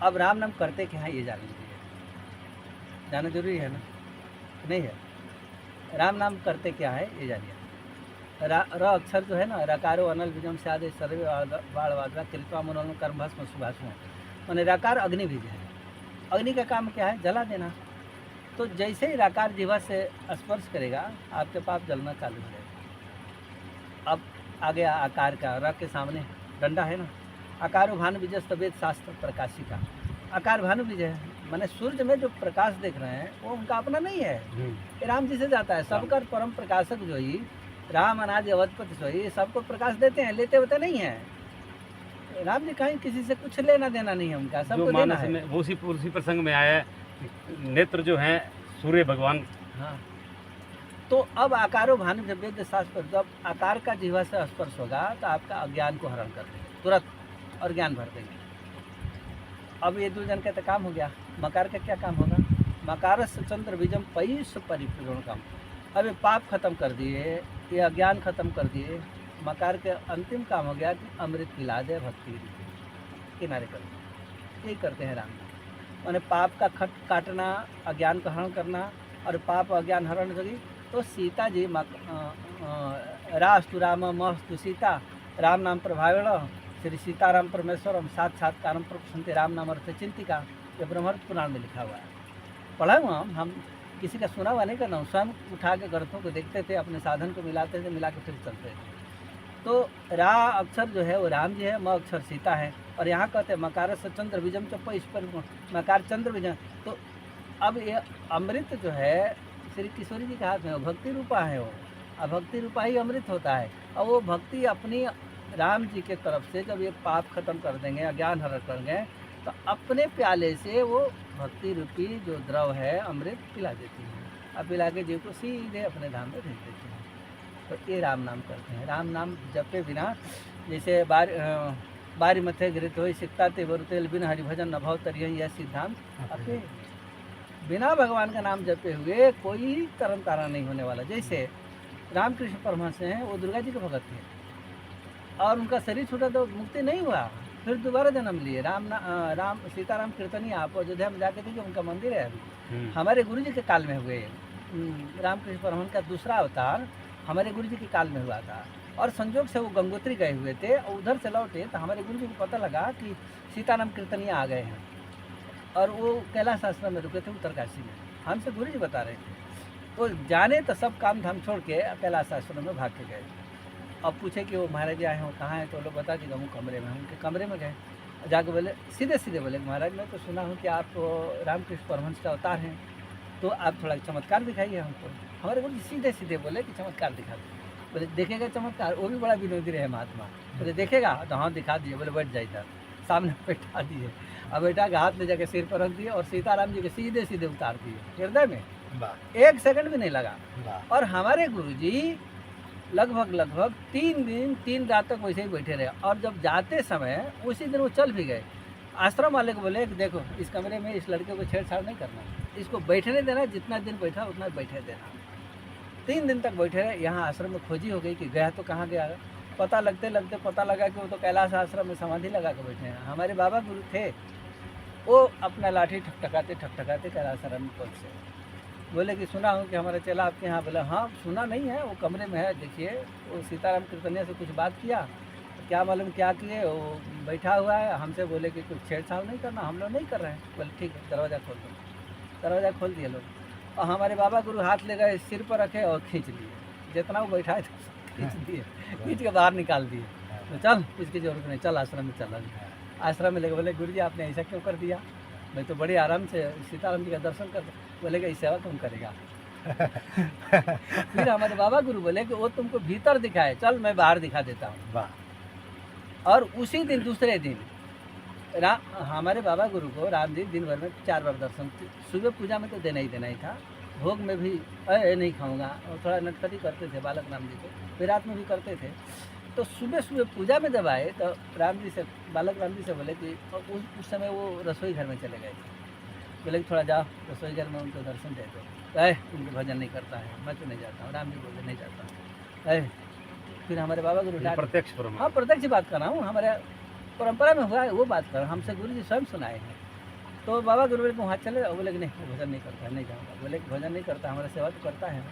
अब राम नाम करते क्या है ये जान लीजिए, जानना जरूरी है ना, नहीं है? राम नाम करते क्या है ये जानिए। र अक्षर जो है ना, रकारो अनल बीजम से आदि सर्वे बाण वाद्रा कृत्वा मनोरम कर्म भस्म सुभाषु, मैंने रकार अग्नि बीज है। अग्नि का काम क्या है? जला देना। तो जैसे ही रकार जीवा से स्पर्श करेगा आपके पाप जलना चालू हो जाएगा। अब आ गया आकार का, र के सामने डंडा है ना, आकारो भानु बीज तबेद शास्त्र प्रकाशिका। आकार भानु बीज है, माने सूर्य में जो प्रकाश देख रहे हैं वो उनका अपना नहीं है, ये राम जी से जाता है। सबका परम प्रकाशक जो ही राम अनादि अवधपति सोई सबको प्रकाश देते हैं, लेते होते नहीं है। राम जी कहीं किसी से कुछ लेना देना नहीं है उनका, सबको देना है। वो उसी प्रसंग में आया है, नेत्र जो हैं सूर्य भगवान। हाँ, तो अब आकारो भानु जब वेद शास्त्र, जब आकार का जीवा से स्पर्श होगा तो आपका अज्ञान को हरण कर देंगे तुरंत और ज्ञान भर देंगे। अब ये दो जन का तो काम हो गया। मकार का क्या काम होगा? मकार से चंद्र बीजम पैस परिपूर्ण काम। अब ये पाप खत्म कर दिए, ये अज्ञान खत्म कर दिए। मकार के अंतिम काम हो गया कि अमृत पिला दे, भक्ति किनारे कर दे। यही करते हैं राम जी, मैंने पाप का खट काटना, अज्ञान का हरण करना, और पाप अज्ञान हरण करी तो सीता जी रास्तु राम मस्तु सीता, राम नाम प्रभावेण श्री सीताराम परमेश्वरम साक्षात्कारम प्रपसन्ते राम नाम अर्थ चिंतिका। ये ब्रह्मर्थ पुराण में लिखा हुआ है, पढ़ा हुआ हम किसी का सुना हुआ नहीं करना, स्वयं उठा के ग्रंथों को देखते थे, अपने साधन को मिलाते थे, मिला के फिर चलते थे। तो रा अक्षर जो है वो राम जी है, म अक्षर सीता है। और यहाँ कहते हैं मकार से चंद्र बीजम चप्पा, इस पर मकार चंद्र बीजम। तो अब ये अमृत जो है श्री किशोरी जी के हाथ में, वो भक्ति रूपा है, वो अब भक्ति रूपा ही अमृत होता है। और वो भक्ति अपनी राम जी के तरफ से जब ये पाप खत्म कर देंगे, अज्ञान हरण कर देंगे, तो अपने प्याले से वो भक्ति रूपी जो द्रव है अमृत पिला देती है। अब पिला के जीव को सीधे अपने धाम में भेज देती है। तो ये राम नाम करते हैं। राम नाम जपे बिना, जैसे बारी मथे घृत हो सिकता ते वरुतेल बिन हरिभजन न भव तरिय, यह सिद्धांत अपने बिना भगवान का नाम जपे हुए कोई तरम तारा नहीं होने वाला। जैसे रामकृष्ण परमहंस हैं, वो दुर्गा जी के भगत थे और उनका शरीर छूटा तो मुक्ति नहीं हुआ, फिर दोबारा जन्म लिए। राम सीताराम कीर्तनी आप अयोध्या में जाके देखिए, उनका मंदिर है अभी। हमारे गुरु जी के काल में हुए रामकृष्ण परमहंस का दूसरा अवतार हमारे गुरु जी के काल में हुआ था। और संजोग से वो गंगोत्री गए हुए थे और उधर से लौटे तो हमारे गुरु जी को पता लगा कि सीताराम कीर्तनिया आ गए हैं, और वो कैलाश आश्रम में रुके थे उत्तरकाशी में। हमसे गुरु जी बता रहे थे। तो जाने तो सब काम धाम छोड़ के कैलाश आश्रम में भाग के गए। अब पूछे कि वो महाराज जी आए हैं, वो कहाँ हैं? तो लोग बता कि हम कमरे में, उनके कमरे में गए। जाके बोले, सीधे सीधे बोले, महाराज मैं तो सुना हूँ कि आप रामकृष्ण परमहंस का अवतार हैं, तो आप थोड़ा चमत्कार दिखाइए हमको। हमारे गुरु जी सीधे सीधे बोले कि चमत्कार दिखा दो। बोले देखेगा चमत्कार? वो भी बड़ा विनोदी रहे महात्मा। बोले देखेगा? तो हाँ दिखा दिए। बोले बैठ जाए इधर, सामने बैठा दिए। अब बैठा के हाथ ले जाके सिर पर रख दिए और सीताराम जी के सीधे सीधे उतार दिए हृदय में। 1 सेकंड भी नहीं लगा। और हमारे गुरु जी लगभग 3 दिन 3 रात तक वैसे ही बैठे रहे। और जब जाते समय उसी दिन वो चल भी गए। आश्रम वाले को बोले कि देखो इस कमरे में इस लड़के को छेड़छाड़ नहीं करना, इसको बैठने देना, जितना दिन बैठा उतना बैठे देना। 3 दिन तक बैठे रहे। यहाँ आश्रम में खोजी हो गई कि गया तो कहाँ गया। पता लगते लगते पता लगा कि वो तो कैलाश आश्रम में समाधि लगा के बैठे हैं। हमारे बाबा गुरु थे, वो अपना लाठी ठकठकाते कैलाश आश्रम में पहुँचे। बोले कि सुना हूँ कि हमारा चेला आपके यहाँ। बोला हाँ सुना नहीं है, वो कमरे में है, देखिए। वो सीताराम कीर्तनिया से कुछ बात किया, क्या मालूम क्या किए, वो बैठा हुआ है। हमसे बोले कि कुछ छेड़छाड़ नहीं करना, हम लोग नहीं कर रहे हैं। बोले ठीक है, दरवाज़ा खोल दो। दरवाज़ा खोल दिए लोग और हमारे बाबा गुरु हाथ ले गए, सिर पर रखे और खींच लिए। जितना वो बैठा है खींच दिए, खींच के बाहर निकाल दिए। तो चल इसकी जरूरत नहीं, चल आश्रम में चल। आश्रम में लेके बोले गुरु जी आपने ऐसा क्यों कर दिया? मैं तो बड़े आराम से सीताराम जी का दर्शन कर। बोले कि सेवा कौन करेगा? फिर हमारे बाबा गुरु बोले कि वो तुमको भीतर दिखाए, चल मैं बाहर दिखा देता हूँ। और उसी दिन दूसरे दिन हमारे बाबा गुरु को राम जी दिन भर में 4 बार दर्शन। सुबह पूजा में तो देना ही था, भोग में भी नहीं खाऊंगा, और थोड़ा नटखटी करते थे बालक राम जी को, फिर रात में भी करते थे। तो सुबह सुबह पूजा में जब आए तो राम जी से बालक राम जी से बोले कि उस समय वो रसोई घर में चले गए थे। बोले कि थोड़ा जाओ रसोई घर में उनको दर्शन दे दो। उनको भजन नहीं करता है, मैं तो नहीं जाता हूँ। राम जी बोले नहीं जाता हूँ। फिर हमारे बाबा गुरु प्रत्यक्ष हाँ प्रत्यक्ष बात कर रहा हूँ, हमारे परंपरा में हुआ है वो बात कर रहा हूँ। हमसे गुरु जी स्वयं सुनाए हैं। तो बाबा गुरु को वहाँ चले, बोले कि नहीं वो भजन नहीं करता है, नहीं जाऊँगा। बोले कि भजन नहीं करता, हमारा सेवा तो करता है,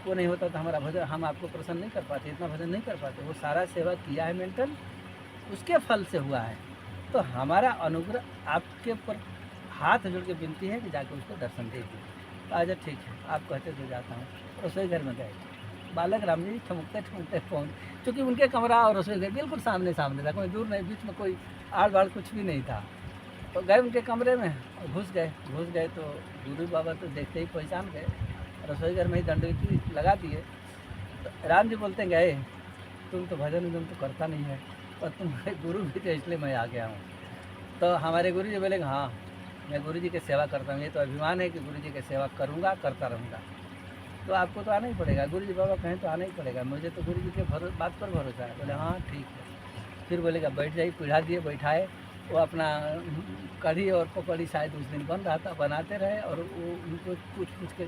वो नहीं होता तो हमारा भजन, हम आपको प्रसन्न नहीं कर पाते, इतना भजन नहीं कर पाते। वो सारा सेवा किया है मेंटल, उसके फल से हुआ है। तो हमारा अनुग्रह आपके ऊपर हाथ जोड़ के विनती है कि जाके उसको दर्शन दे दीजिए। तो अच्छा ठीक है, आप कहते तो जाता हूँ। रसोई घर में गए, बालक राम जी ठमुकते ठमुकते पहुँच, चूँकि उनके कमरा और रसोई घर बिल्कुल सामने सामने था, कोई दूर नहीं, बीच में कोई आड़ बाड़ कुछ भी नहीं था। तो गए उनके कमरे में और घुस गए तो गुरु बाबा तो देखते ही पहचान गए, रसोई घर में ही दंडवती लगा दिए। तो राम जी बोलते गए, तुम तो भजन उजन तो करता नहीं है, और तुम्हारे गुरु भी थे इसलिए मैं आ गया हूँ। तो हमारे गुरु जी बोले हाँ मैं गुरु जी की सेवा करता हूँ, ये तो अभिमान है कि गुरु जी की सेवा करूँगा, करता रहूँगा। तो आपको तो आना ही पड़ेगा, गुरु जी बाबा कहें तो आना ही पड़ेगा, मुझे तो गुरु जी के बात पर भरोसा है। बोले हाँ ठीक है। फिर बोलेगा बैठ जाइए, पीढ़ा दिए, बैठाए। वो अपना कढ़ी और पकौड़ी शायद उस दिन बन रहा था, बनाते रहे, और वो उनको पूछ के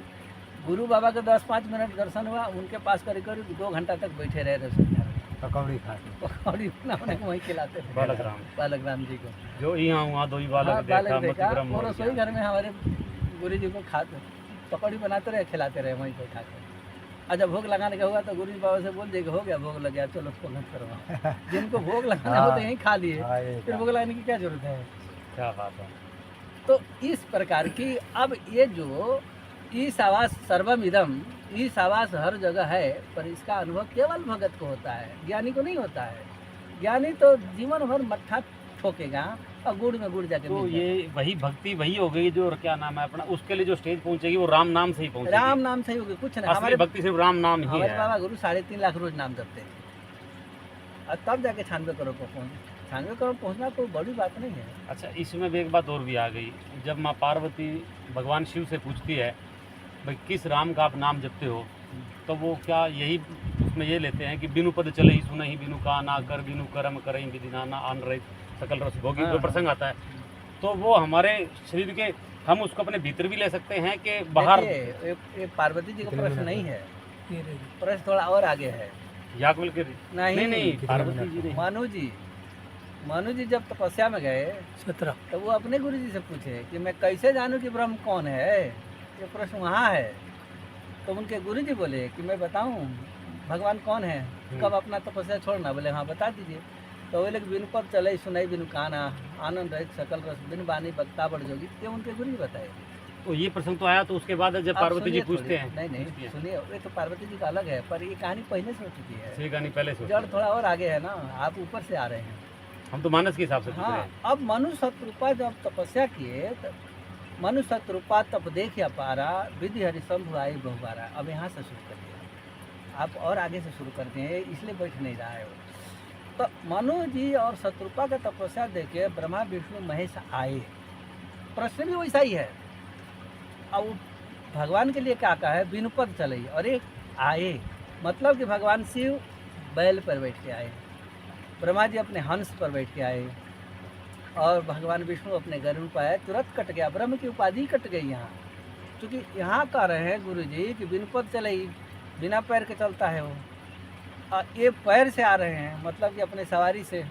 गुरु बाबा के 10-5 मिनट दर्शन हुआ, उनके पास करीब 2 घंटा तक बैठे रहे रसोई घर में, पकौड़ी खाते, पकौड़ी बनाने को वहीं खिलाते थे बालक राम जी को। जो यहाँ वहाँ दो ही बालक हाँ, देखा, बालक देखा, मति भ्रम वो हो रसोई गया। घर में हमारे गुरु जी को खाते पकौड़ी बनाते रहे, खिलाते रहे वहीं बैठा के। अच्छा भोग लगाने का हुआ तो गुरु जी बाबा से बोल दिए कि हो गया, भोग लग गया, चलो उसको मत करवाओ। जिनको भोग लगाना हो तो यहीं खा लिए, फिर भोग लगाने की क्या जरूरत है। क्या बात है। तो इस प्रकार की, अब ये जो ईश आवास सर्वम इदम, ईश आवास हर जगह है, पर इसका अनुभव केवल भगत को होता है, ज्ञानी को नहीं होता है। ज्ञानी तो जीवन भर मट्ठा ठोकेगा और गुड़ में गुड़ जाके तो मिल ये वही भक्ति वही हो गई जो क्या नाम है अपना, उसके लिए जो स्टेज पहुंचेगी वो राम नाम से ही जाएगा। पहुंचेगी। राम नाम से ही होगी, कुछ नहीं। असली हमारे भक्ति सिर्फ राम नाम ही हमारे है। बाबा गुरु 3.5 लाख रोज नाम जपते हैं, और तब जाके 96 करोड़ को पहुँचे। 96 करोड़ पहुँचना कोई बड़ी बात नहीं है। अच्छा, इसमें भी एक बात और भी आ गई, जब माँ पार्वती भगवान शिव से पूछती है भाई किस राम का आप नाम जपते हो, तो वो क्या यही उसमें ये लेते हैं कि बिनु पद चले ही सुन ही, बिनु का ना कर, बिनु कर्म करई विधि नाना, आन रहे सकल रस भोगी, जो हाँ। प्रसंग आता है, तो वो हमारे शरीर के, हम उसको अपने भीतर भी ले सकते हैं कि बाहर। देखिए, ये पार्वती जी का प्रश्न नहीं है, प्रश्न थोड़ा और आगे है। याकवल के नहीं, नहीं पार्वती जी नहीं। मानु जी जब तपस्या में गए 17, तो वो अपने गुरु जी से पूछे कि मैं कैसे जानूं कि ब्रह्म कौन है, ये प्रश्न वहाँ है। तो उनके गुरु जी बोले कि मैं बताऊं भगवान कौन है, कब अपना तपस्या छोड़ना। बोले हाँ बता दीजिए। तो बोले कि बिनु पद चले सुनाई बिनु काना, आनंद रहित सकल रस, बिनु बानी बक्ता बढ़ जोगी, ये उनके गुरु जी बताए। तो ये प्रसंग तो आया तो उसके बाद जब आप पार्वती जी सुनिए पूछते थोड़ी। हैं। नहीं सुनिए, ये तो पार्वती जी का अलग है, पर ये कहानी पहले से हो चुकी है। ये कहानी पहले से जड़ थोड़ा और आगे है ना, आप ऊपर से आ रहे हैं। हम तो मानस के हिसाब से पूछ रहे हाँ, हैं। अब मनु शत्रुपा जब तपस्या किए, तो मनु शत्रुपा तप देखिया पारा, विधि हरि शंभु आई बहुबारा। अब यहाँ से शुरू कर दिया, आप और आगे से शुरू करते हैं, इसलिए बैठ नहीं रहा है वो। तो मनु जी और शत्रुपा का तपस्या देखे ब्रह्मा विष्णु महेश आए। प्रश्न भी वैसा ही है। अब वो भगवान के लिए क्या कहा है, बिनु पद चले, और एक आए, मतलब कि भगवान शिव बैल पर बैठ के आए, ब्रह्मा जी अपने हंस पर बैठ के आए, और भगवान विष्णु अपने गरुड़ पर आए। तुरंत कट गया, ब्रह्म की उपाधि कट गई यहाँ। क्योंकि यहाँ कह रहे हैं गुरु जी कि बिनु पद चले ही, बिना पैर के चलता है वो, और ये पैर से आ रहे हैं, मतलब कि अपने सवारी से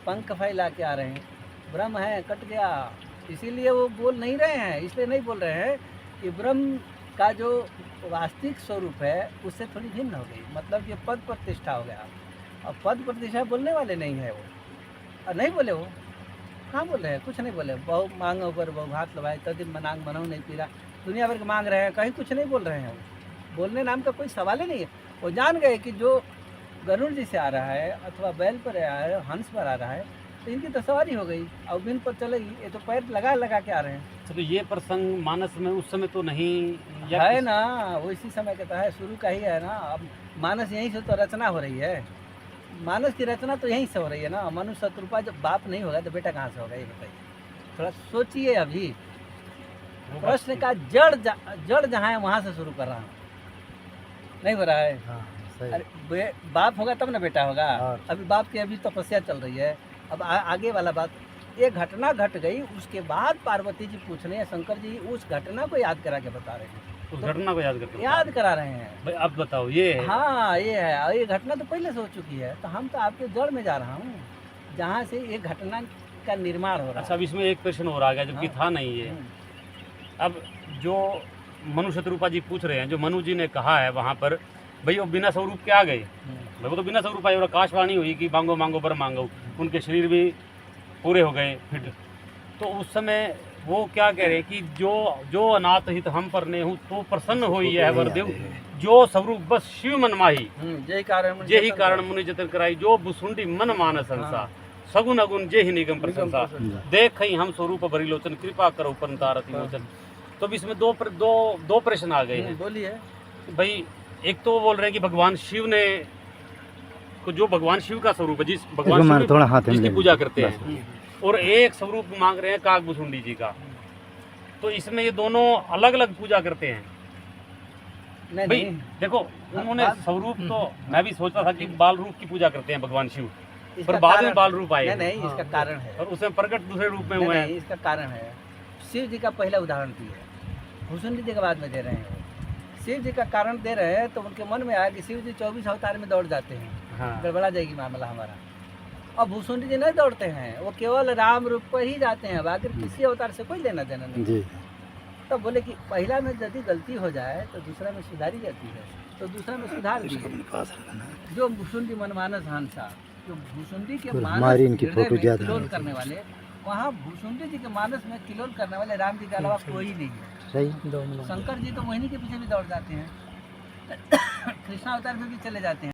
पंख फैला के आ रहे हैं। ब्रह्म है, कट गया, इसीलिए वो बोल नहीं रहे हैं। इसलिए नहीं बोल रहे हैं कि ब्रह्म का जो वास्तविक स्वरूप है उससे थोड़ी भिन्न हो गई, मतलब कि पद प्रतिष्ठा हो गया। और पद प्रतिष्ठा बोलने वाले नहीं है वो, और नहीं बोले वो, कहाँ बोल रहे हैं, कुछ नहीं बोले। बहु मांग ऊपर बहु भात लवाए, तदिन मनांग मनऊ नहीं पीरा, दुनिया भर के मांग रहे हैं, कहीं कुछ नहीं बोल रहे हैं वो। बोलने नाम का कोई सवाल ही नहीं है। वो जान गए कि जो गरुड़ जी से आ रहा है अथवा बैल पर आ रहा है, हंस पर आ रहा है, तो इनकी तो सवारी हो गई, और बिन पर चलेगी, ये तो पैर लगा के आ रहे हैं। तो ये प्रसंग मानस में उस समय तो नहीं है ना, वो इसी समय का है, शुरू का ही है ना। अब मानस यहीं से तो रचना हो रही है, मानस की रचना तो यहीं से हो रही है ना। मनु शत्रुपा जब बाप नहीं होगा तो बेटा कहाँ से होगा, ये बताइए। थोड़ा सोचिए। अभी प्रश्न का जड़ जहाँ है वहाँ से शुरू कर रहा हूँ, नहीं हो रहा है। अरे बाप होगा तब ना बेटा होगा। अभी बाप की अभी तपस्या चल रही है। अब आगे वाला बात, एक घटना घट गई, उसके बाद पार्वती जी पूछ रहे हैं, शंकर जी उस घटना को याद करा के बता रहे हैं। उस घटना को याद करके याद करा रहे हैं भाई। अब बताओ ये है। हाँ ये है, और ये घटना तो पहले से हो चुकी है। तो हम तो आपके जड़ में जा रहा हूँ, जहाँ से ये घटना का निर्माण हो रहा अच्छा, अब इसमें एक प्रश्न और आ गया जबकि हाँ। था नहीं ये। है। अब जो मनु शत्रुपा जी पूछ रहे हैं, जो मनु जी ने कहा है वहाँ पर, भाई वो बिना स्वरूप के आ गए, भाई वो तो बिना स्वरूप आए और आकाशवाणी हुई कि मांगो मांगो बर मांगो, उनके शरीर भी पूरे हो गए फिट। तो उस समय वो क्या कह रहे हैं कि जो अनाथ हित हम पर ने हूँ तो प्रसन्न हो यह वरदेव, जो स्वरूप बस शिव मन माही, यही कारण मुनि जतन कराई, जो बुसुंडी मन मानस हंसा, हाँ। सगुन अगुन जे ही निगम प्रशंसा, प्रशंसा। देख ही हम स्वरूप बरिलोचन, कृपा करो परंतारति मोचन। तो अब इसमें दो प्रश्न आ गए हैं। बोलिए। भाई एक तो वो बोल रहे हैं कि भगवान शिव ने को, जो भगवान शिव का स्वरूप है, जिस भगवान शिव थोड़ा हाथ में जिसकी ले पूजा लो। करते हैं, और एक स्वरूप मांग रहे हैं काकभुसुंडी जी का। तो इसमें ये दोनों अलग अलग पूजा करते हैं। नहीं भाई नहीं, देखो, उन्होंने बात- स्वरूप तो मैं भी सोचता था कि बाल रूप की पूजा करते हैं भगवान शिव, इसका पर बाद में कारण- बाल रूप आए नहीं हैं। नहीं, इसका कारण है। और उसमें प्रकट दूसरे रूप में नहीं, हुए नहीं, हैं। इसका कारण है। शिव जी का पहला उदाहरण दिए, भूषुंडी जी के बाद में दे रहे हैं। शिव जी का कारण दे रहे हैं तो उनके मन में आया कि शिव जी 24 अवतार में दौड़ जाते हैं, हाँ। गड़बड़ा जाएगी मामला हमारा। और भूषुंडी जी नहीं दौड़ते हैं, वो केवल राम रूप पर ही जाते हैं, बाकी किसी अवतार से कोई लेना देना नहीं। जी तब बोले कि पहला में यदि गलती हो जाए तो दूसरा में सुधारी जाती है, तो दूसरा में सुधार दी है। जो भूषुंडी मनमानस हंसा, जो भूषुंडी के मानस हमारी इनकी हृदय फोटो में ज्यादा किलोल है। करने वाले, वहाँ भूषुंडी जी के मानस में किलोल करने वाले राम जी के अलावा कोई नहीं है। सही। शंकर जी तो मोहिनी के पीछे भी दौड़ जाते हैं, कृष्णा अवतार में भी चले जाते हैं।